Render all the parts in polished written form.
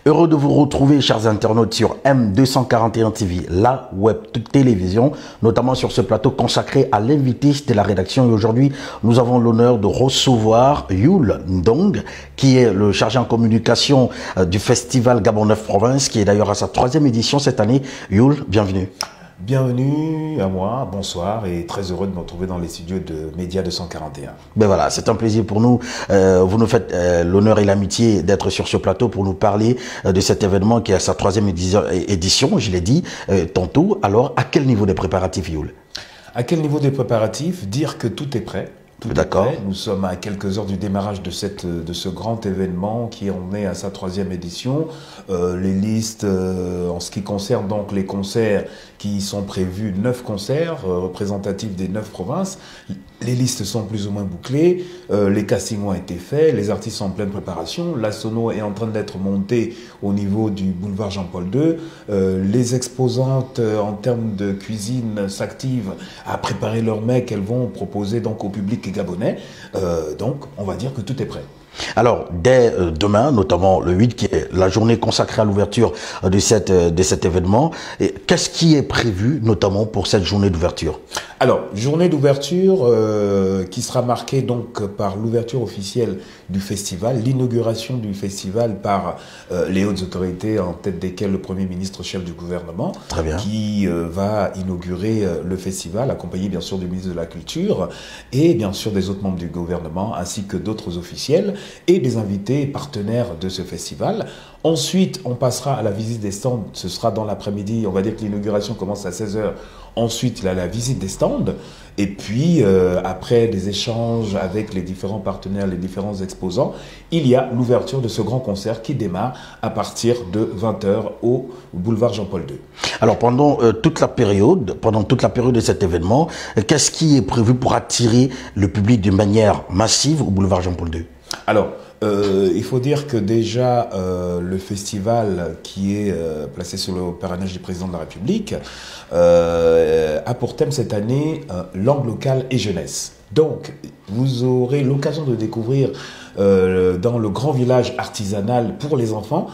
Heureux de vous retrouver, chers internautes, sur M241 TV, la web télévision, notamment sur ce plateau consacré à l'invité de la rédaction. Et aujourd'hui, nous avons l'honneur de recevoir Yul Ndong, qui est le chargé en communication du festival Gabon 9 Provinces, qui est d'ailleurs à sa 3e édition cette année. Yul, bienvenue. Bienvenue à moi, bonsoir et très heureux de me retrouver dans les studios de Média 241. Ben voilà, c'est un plaisir pour nous. Vous nous faites l'honneur et l'amitié d'être sur ce plateau pour nous parler de cet événement qui est à sa 3e édition, je l'ai dit tantôt. Alors, à quel niveau des préparatifs, Yul? À quel niveau des préparatifs? Dire que tout est prêt. D'accord. Nous sommes à quelques heures du démarrage de ce grand événement qui en est à sa 3e édition. Les listes, en ce qui concerne donc les concerts qui sont prévus, 9 concerts représentatifs des 9 provinces. Les listes sont plus ou moins bouclées, les castings ont été faits, les artistes sont en pleine préparation, la sono est en train d'être montée au niveau du boulevard Jean-Paul II, les exposantes en termes de cuisine s'activent à préparer leurs mets qu'elles vont proposer donc au public gabonais, donc on va dire que tout est prêt. Alors, dès demain, notamment le 8, qui est la journée consacrée à l'ouverture de cet événement, qu'est-ce qui est prévu, notamment pour cette journée d'ouverture? Alors, journée d'ouverture qui sera marquée donc par l'ouverture officielle du festival, l'inauguration du festival par les hautes autorités, en tête desquelles le Premier ministre chef du gouvernement, Très bien. qui va inaugurer le festival, accompagné bien sûr du ministre de la Culture et bien sûr des autres membres du gouvernement, ainsi que d'autres officiels et des invités partenaires de ce festival. Ensuite, on passera à la visite des stands, ce sera dans l'après-midi, on va dire que l'inauguration commence à 16 h. Ensuite, la visite des stands, et puis après des échanges avec les différents partenaires, les différents exposants, il y a l'ouverture de ce grand concert qui démarre à partir de 20 h au boulevard Jean-Paul II. Alors pendant toute la période de cet événement, qu'est-ce qui est prévu pour attirer le public de manière massive au boulevard Jean-Paul II? Alors, il faut dire que déjà, le festival qui est placé sous le parrainage du président de la République a pour thème cette année langue locale et jeunesse. Donc, vous aurez l'occasion de découvrir dans le grand village artisanal pour les enfants,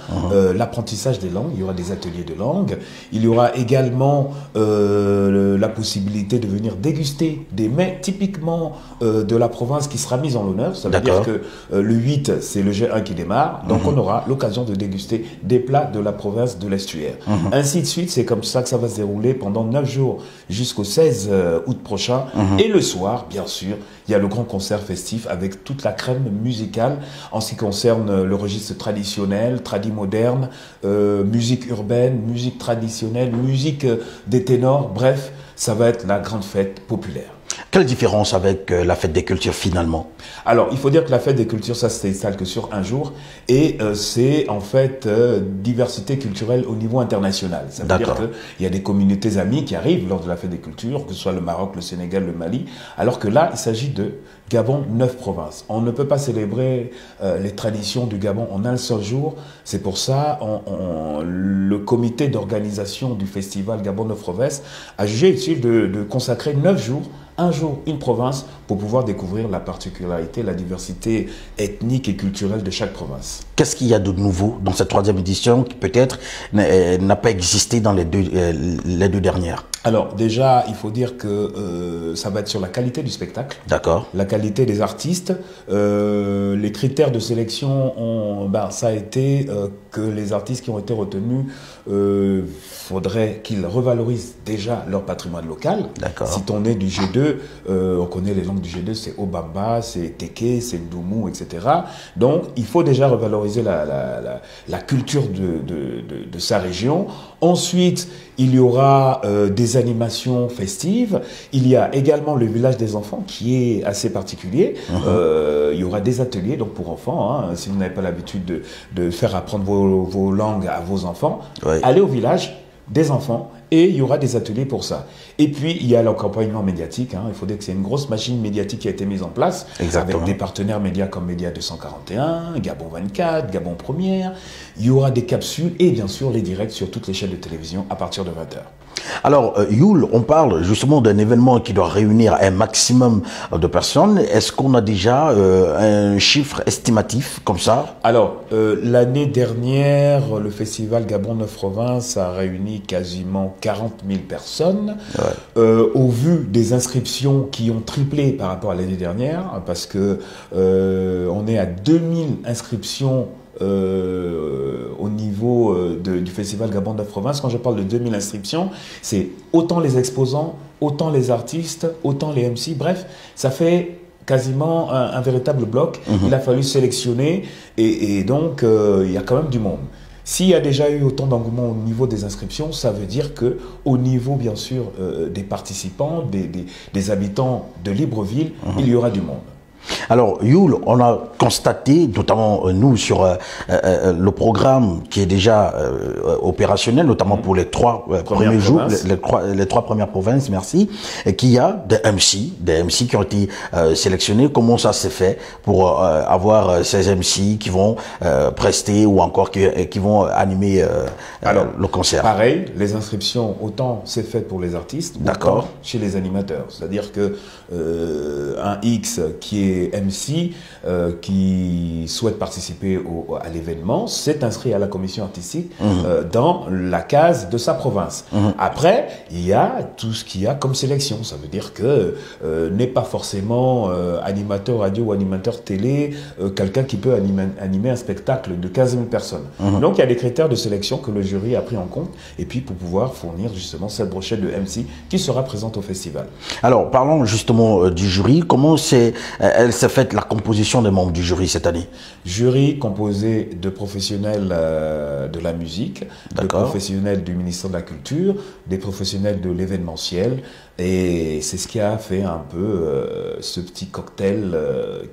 l'apprentissage des langues. Il y aura des ateliers de langue. Il y aura également la possibilité de venir déguster des mets typiquement de la province qui sera mise en l'honneur. Ça veut dire que le 8, c'est le G1 qui démarre. Donc on aura l'occasion de déguster des plats de la province de l'Estuaire. Ainsi de suite, c'est comme ça que ça va se dérouler pendant 9 jours jusqu'au 16 août prochain. Et le soir, bien sûr, il y a le grand concert festif avec toute la crème musicale en ce qui concerne le registre traditionnel, tradi-moderne, musique urbaine, musique traditionnelle, musique des ténors. Bref, ça va être la grande fête populaire. Quelle différence avec la fête des cultures finalement? Alors, il faut dire que la fête des cultures, ça s'installe que sur un jour et c'est en fait diversité culturelle au niveau international. Ça veut dire qu'il y a des communautés amies qui arrivent lors de la fête des cultures, que ce soit le Maroc, le Sénégal, le Mali, alors que là, il s'agit de Gabon 9 provinces. On ne peut pas célébrer les traditions du Gabon en un seul jour. C'est pour ça le comité d'organisation du festival Gabon 9 provinces a jugé utile de consacrer 9 jours, un jour, une province, pour pouvoir découvrir la particularité, la diversité ethnique et culturelle de chaque province. Qu'est-ce qu'il y a de nouveau dans cette 3e édition qui peut-être n'a pas existé dans les deux dernières? Alors déjà, il faut dire que ça va être sur la qualité du spectacle. D'accord. La qualité des artistes. Les critères de sélection, ça a été que les artistes qui ont été retenus, faudrait qu'ils revalorisent déjà leur patrimoine local. D'accord. Si on est du G2, on connaît les langues du G2, c'est Obamba, c'est Teke, c'est Ndoumou, etc. Donc, il faut déjà revaloriser la culture de sa région. Ensuite, il y aura des animations festives. Il y a également le village des enfants qui est assez particulier. Il y aura des ateliers donc pour enfants. Si vous n'avez pas l'habitude de faire apprendre vos langues à vos enfants, allez au village des enfants et il y aura des ateliers pour ça. Et puis, il y a l'accompagnement médiatique. Il faut dire que c'est une grosse machine médiatique qui a été mise en place avec des partenaires médias comme Média 241, Gabon 24, Gabon Première. Il y aura des capsules et bien sûr les directs sur toutes les chaînes de télévision à partir de 20 h. Alors, Youl, on parle justement d'un événement qui doit réunir un maximum de personnes. Est-ce qu'on a déjà un chiffre estimatif comme ça? Alors, l'année dernière, le festival Gabon 9 Provinces a réuni quasiment 40 000 personnes. Ouais. Au vu des inscriptions qui ont triplé par rapport à l'année dernière, parce que on est à 2000 inscriptions au niveau du festival Gabon 9 Provinces. Quand je parle de 2000 inscriptions, c'est autant les exposants, autant les artistes, autant les MC, bref, ça fait quasiment un véritable bloc. Il a fallu sélectionner et donc il y a quand même du monde. S'il y a déjà eu autant d'engouement au niveau des inscriptions, ça veut dire que au niveau bien sûr des participants, des habitants de Libreville, il y aura du monde. Alors, Youl, on a constaté, notamment nous, sur le programme qui est déjà opérationnel, notamment pour les trois premiers jours, les trois premières provinces, merci, qu'il y a des MC qui ont été sélectionnés. Comment ça s'est fait pour avoir ces MC qui vont prester ou encore qui vont animer le concert? Pareil, les inscriptions, autant c'est fait pour les artistes, autant chez les animateurs. C'est-à-dire que un X qui est MC qui souhaite participer à l'événement s'est inscrit à la commission artistique dans la case de sa province. Après, il y a tout ce qu'il y a comme sélection. Ça veut dire que n'est pas forcément animateur radio ou animateur télé, quelqu'un qui peut animer un spectacle de 15 000 personnes. Donc il y a des critères de sélection que le jury a pris en compte et puis pour pouvoir fournir justement cette brochette de MC qui sera présente au festival. Alors parlons justement du jury. Comment elle s'est faite la composition des membres du jury cette année? Jury composé de professionnels de la musique, de professionnels du ministère de la Culture, des professionnels de l'événementiel. Et c'est ce qui a fait un peu ce petit cocktail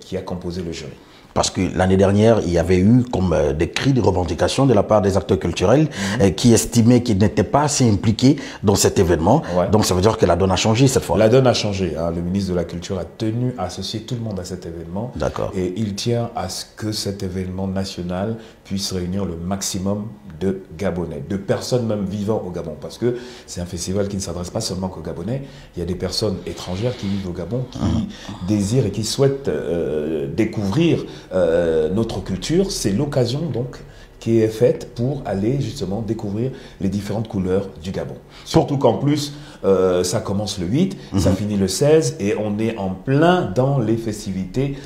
qui a composé le jury. Parce que l'année dernière, il y avait eu comme des cris de revendication de la part des acteurs culturels qui estimaient qu'ils n'étaient pas assez impliqués dans cet événement. Ouais. Donc ça veut dire que la donne a changé cette fois. La donne a changé. Hein. Le ministre de la Culture a tenu à associer tout le monde à cet événement. Et il tient à ce que cet événement national puisse réunir le maximum de Gabonais, de personnes même vivant au Gabon. Parce que c'est un festival qui ne s'adresse pas seulement qu'aux Gabonais. Il y a des personnes étrangères qui vivent au Gabon, qui désirent et qui souhaitent découvrir notre culture. C'est l'occasion donc qui est faite pour aller justement découvrir les différentes couleurs du Gabon. Surtout qu'en plus, ça commence le 8, ça finit le 16 et on est en plein dans les festivités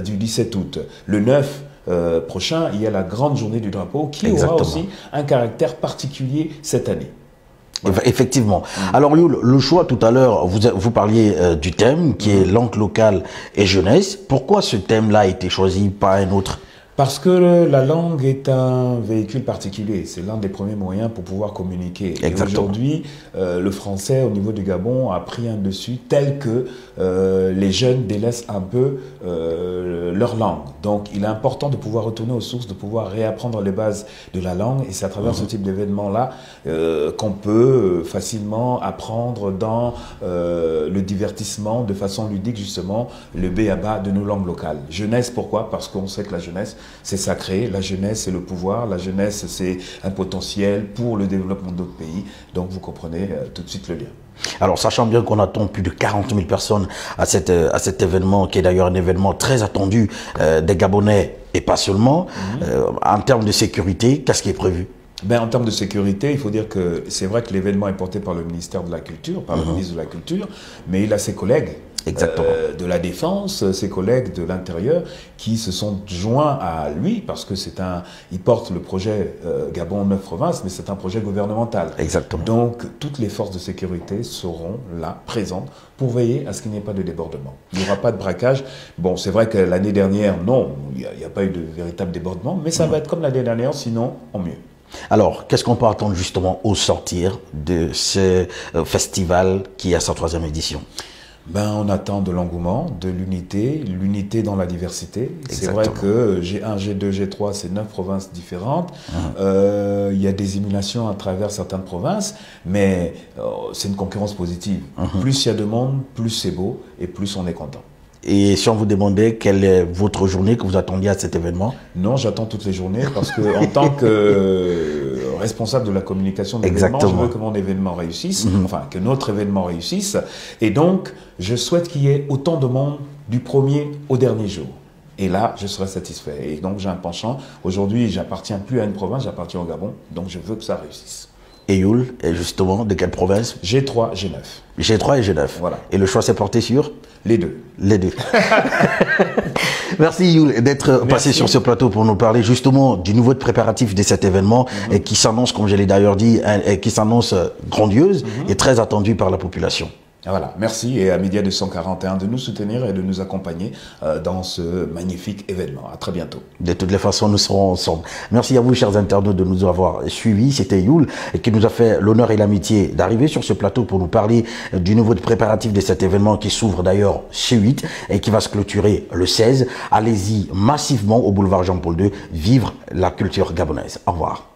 du 17 août. Le 9 prochain, il y a la grande journée du drapeau qui aura aussi un caractère particulier cette année. Voilà. Effectivement. Alors, le choix, tout à l'heure, vous parliez du thème qui est langue locale et jeunesse. Pourquoi ce thème-là a été choisi, pas un autre? Parce que la langue est un véhicule particulier. C'est l'un des premiers moyens pour pouvoir communiquer. Aujourd'hui, le français au niveau du Gabon a pris un dessus tel que les jeunes délaissent un peu leur langue. Donc il est important de pouvoir retourner aux sources, de pouvoir réapprendre les bases de la langue. Et c'est à travers ce type d'événement-là qu'on peut facilement apprendre dans le divertissement de façon ludique justement le b.a.-ba de nos langues locales. Jeunesse, pourquoi? Parce qu'on sait que la jeunesse c'est sacré, la jeunesse c'est le pouvoir, la jeunesse c'est un potentiel pour le développement d'autres pays, donc vous comprenez tout de suite le lien. Alors sachant bien qu'on attend plus de 40 000 personnes à cet événement qui est d'ailleurs un événement très attendu des Gabonais et pas seulement, en termes de sécurité, qu'est-ce qui est prévu? En termes de sécurité, il faut dire que c'est vrai que l'événement est porté par le ministère de la Culture, par le ministre de la Culture, mais il a ses collègues de la Défense, ses collègues de l'Intérieur qui se sont joints à lui parce que il porte le projet Gabon 9 Provinces, mais c'est un projet gouvernemental. Donc toutes les forces de sécurité seront là, présentes, pour veiller à ce qu'il n'y ait pas de débordement. Il n'y aura pas de braquage. Bon, c'est vrai que l'année dernière, non, il n'y a pas eu de véritable débordement, mais ça va être comme l'année dernière, sinon en mieux. Alors, qu'est-ce qu'on peut attendre justement au sortir de ce festival qui est à sa 3e édition? On attend de l'engouement, de l'unité dans la diversité. C'est vrai que G1, G2, G3, c'est 9 provinces différentes. Il y a des émulations à travers certaines provinces, mais c'est une concurrence positive. Plus il y a de monde, plus c'est beau et plus on est content. Et si on vous demandait quelle est votre journée que vous attendiez à cet événement? Non, j'attends toutes les journées parce que responsable de la communication de l'événement. Je veux que mon événement réussisse, enfin que notre événement réussisse. Et donc, je souhaite qu'il y ait autant de monde du premier au dernier jour. Et là, je serai satisfait. Et donc, j'ai un penchant. Aujourd'hui, j'appartiens plus à une province, j'appartiens au Gabon. Donc, je veux que ça réussisse. Et Youl, et justement, de quelle province? G3, G9. G3 et G9. Voilà. Et le choix s'est porté sur? Les deux. Les deux. Merci Youl d'être passé sur ce plateau pour nous parler justement du nouveau préparatif de cet événement et qui s'annonce, comme je l'ai d'ailleurs dit, et qui s'annonce grandiose et très attendue par la population. Voilà, merci et à Média 241 de nous soutenir et de nous accompagner dans ce magnifique événement. À très bientôt. De toutes les façons, nous serons ensemble. Merci à vous, chers internautes, de nous avoir suivis. C'était Youl qui nous a fait l'honneur et l'amitié d'arriver sur ce plateau pour nous parler du nouveau préparatif de cet événement qui s'ouvre d'ailleurs chez 8 et qui va se clôturer le 16. Allez-y massivement au boulevard Jean-Paul II, vivre la culture gabonaise. Au revoir.